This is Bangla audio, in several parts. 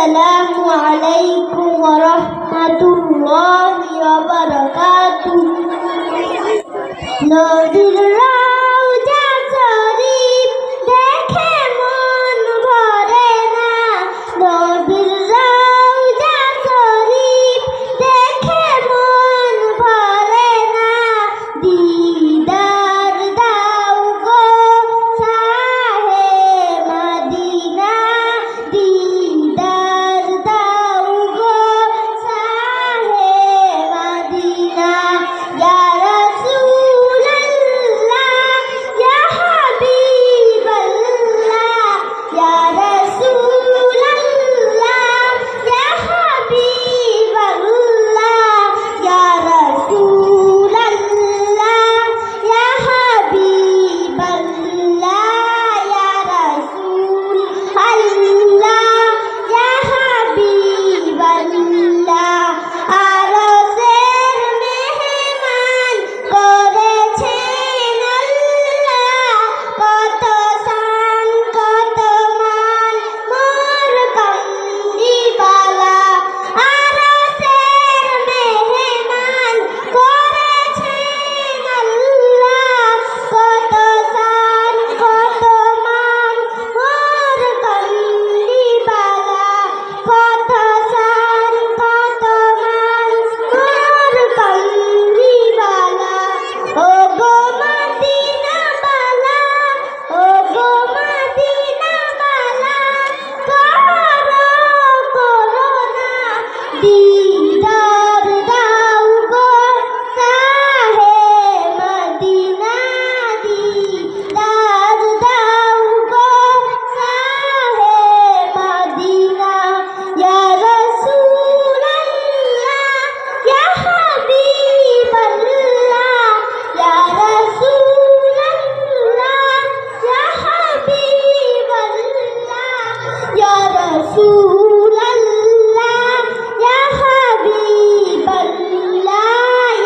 আসসালামু আলাইকুম ওয়া রাহমাতুল্লাহি ওয়া বারাকাতুহু। নবীর রওজা শরীফ দেখে মন ভরে না, নবীর রওজা শরীফ দেখে মন ভরে না। দিদার দাও গো শাহে মদিনা, দিদার দাও গো শাহে মদিনা। ইয়া রাসূলুল্লাহ ইয়া হাবিবাল্লাহ, ইয়া রাসূলুল্লাহ ইয়া হাবিবাল্লাহ, ইয়া রাসূলুল্লাহ ইয়া হাবিবাল্লাহ, ইয়া রাসূলুল্লাহ ইয়া হাবিবাল্লাহ। আরশের মেহমান করেছেন আল্লাহ, কত শান কত মান মোর কামলিওয়ালা। আরশের মেহমান করেছেন আল্লাহ, কত শান কত মান মোর কামলিওয়ালা, কত শান কত মান মোর কামলিওয়ালা। ও গো মদিনা বালা, ও গো মদিনা বালা, করো করোনা দিদার দাও গো শাহে মদিনা, দিদার দাও গো শাহে মদিনা। ইয়া রাসূলুল্লাহ ইয়া হাবিবাল্লাহ, ইয়া রাসূলুল্লাহ ইয়া হাবিবাল্লাহ, ইয়া রাসূলুল্লাহ ইয়া হাবিবাল্লাহ,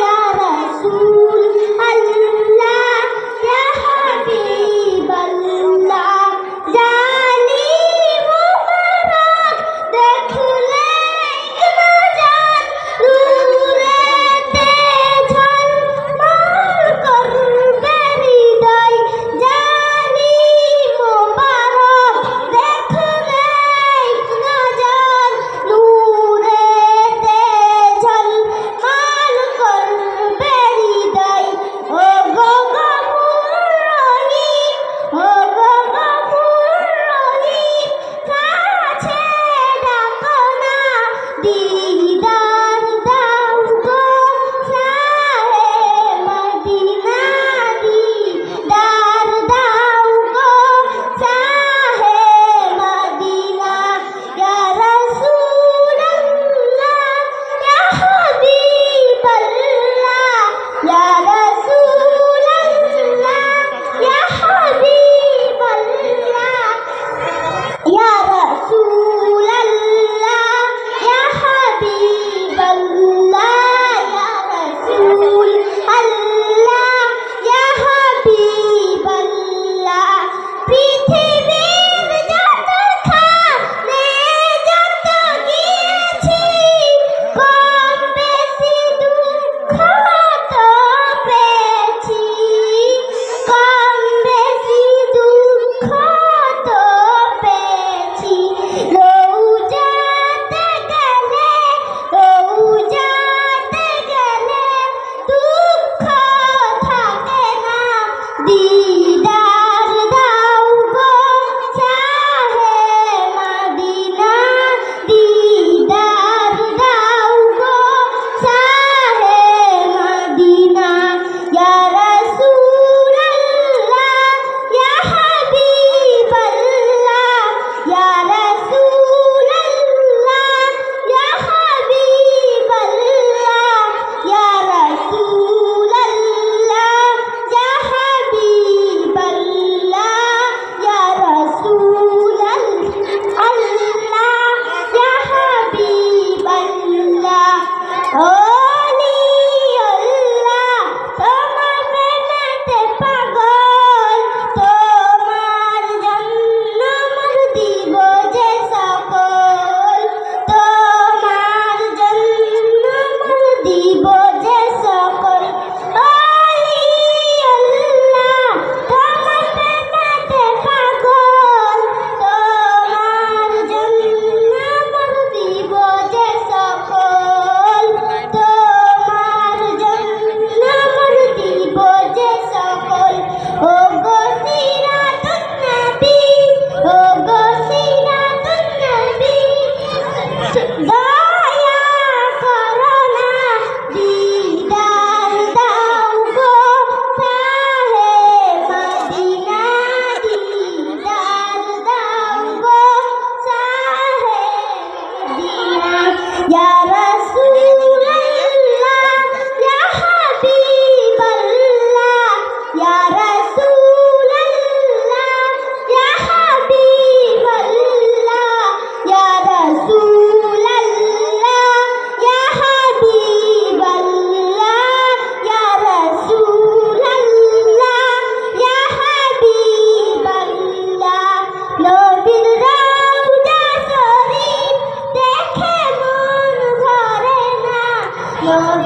ইয়া রাসূলুল্লাহ ইয়া হাবিবাল্লাহ। জানি মুবারক দেখলে নজর, নূরেতে ঝলমল করবে হৃদয়। জানি মুবারক দেখলে নজর,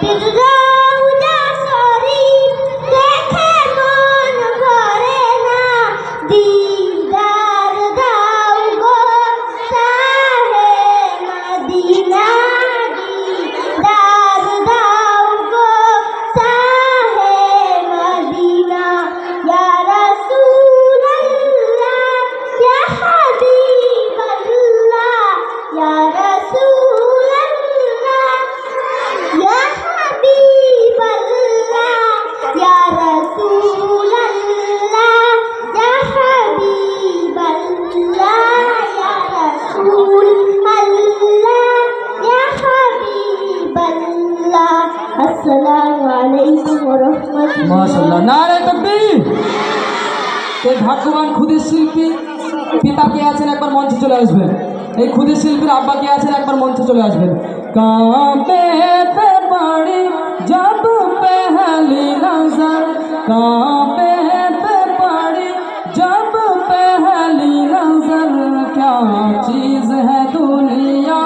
নবীর রওজা শরীফ দেখে মন ভরে না, দিদার দাও গো শাহে মদিনা, দিদার দাও গো শাহে মদিনা। ইয়া রাসূলুল্লাহ ইয়া হাবিবাল্লাহ, ইয়া রাসূলুল্লাহ ইয়া হাবিবাল্লাহ, ইয়া রাসূলুল্লাহ ইয়া হাবিবাল্লাহ, ইয়া রাসূলুল্লাহ ইয়া হাবিবাল্লাহ। আসসালামু আলাইকুম ওয়া রাহমাতুল্লাহ। মাশাআল্লাহ, নারে তাকবীর। এই ভাগ্যবান ক্ষুদির শিল্পী পিতা কে আছেন একবার মঞ্চে চলে আসবেন। এই ক্ষুদির শিল্পীর আব্বা কে আছেন একবার মঞ্চে চলে আসবেন। কাঁপে তে পড়ি জব পহলি নজর, কাঁপে তে পড়ি जब पहली नजर, क्या चीज है दुनिया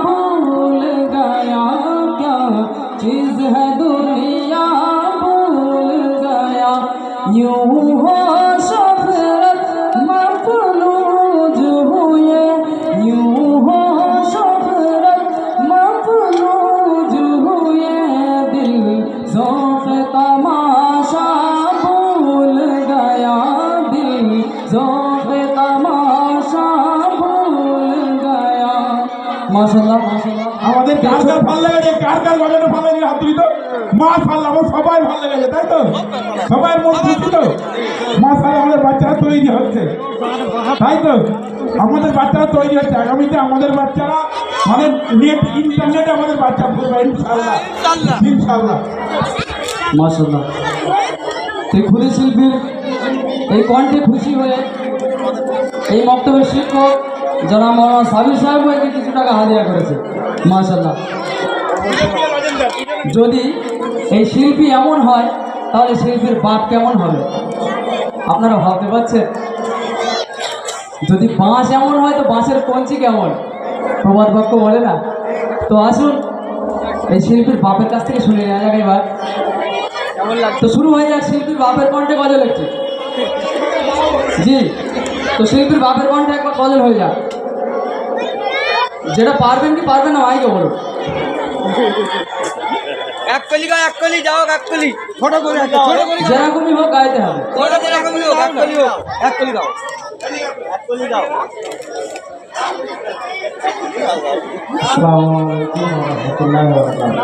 भूल गया, क्या चीज है दुनिया भूल गया, यूं हो शोहरत मफलूज हुए, यूं हो शोहरत मफलूज हुए, दिल ज़ौक़ तमाशा भूल गया, दिल ज़ौक़ तमाशा भूल गया। माशाल्लाह माशाल्लाह। আমাদের কার কার ভালো লেগেছে, কার কার বাজানো ভালো লেগেছে হাত তুলি তো। মাশাআল্লাহ, আমার সবাই ভালো লেগেছে, তাই তো? সবাই মন খুশি তো? মাশাআল্লাহ, আমাদের বাচ্চারা তৈরি হচ্ছে, তাই তো? আমাদের বাচ্চারা তৈরি হচ্ছে, আগামীতে আমাদের বাচ্চারা মানে নেট ইন্টারনেটে আমাদের বাচ্চা পড়বে ইনশাআল্লাহ ইনশাআল্লাহ। মাশাআল্লাহ। এই ক্ষুদির শিল্পীর এই কণ্ঠে খুশি হয়ে এই বক্তব্যের শিক্ষক যারা মাওলানা সাবির সাহেব একে কিছু টাকা হাদিয়া করেছে। মাশাআল্লাহ। যদি এই শিল্পী এমন হয় তাহলে শিল্পীর বাপ কেমন হবে আপনারা ভাবতে পারছেন? যদি বাঁশ এমন হয় তো বাঁশের কঞ্চি কেমন, প্রবাদ বাক্য বলে না? তো আসুন এই শিল্পীর বাপের কাছ থেকে শুনে নেওয়া যাক এবার। তো শুরু হয়ে যাক শিল্পীর বাপের কণ্ঠে গজল একটি। জি, তো শিল্পীর বাপের কণ্ঠে একবার গজল হয়ে যাক। যেটা পারবেন কি পারবেন না মাইকে বলুন। এক কলি গাও, এক কলি যাও, এক কলি ছোট করে, ছোট করে যেরকমই হোক গাইতে হবে। ছোট করে এরকমই হোক, এক কলি হোক, এক কলি গাও, এক কলি গাও। আসসালামু আলাইকুম ওয়া রাহমাতুল্লাহি ওয়া বারাকাতুহু।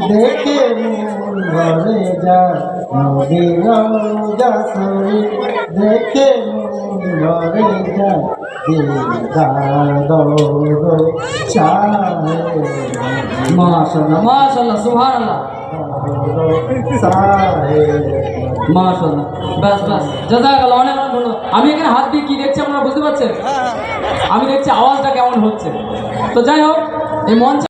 দেখে মন ভরে যায়, নবীর রওজা শরীফ দেখে মন ভরে যায়, দিদার দৌড় চাহে। মাশাআল্লাহ মাশাআল্লাহ, সুবহানাল্লাহ মাশাআল্লাহ। বাস বাস, জাযাকাল্লাহ, অনেক অনেক ধন্যবাদ। আমি এখানে হাত দিয়ে কি দেখছি আপনারা বুঝতে পারছেন? আমি দেখছি আওয়াজটা কেমন হচ্ছে। তো যাই হোক, এই মঞ্চে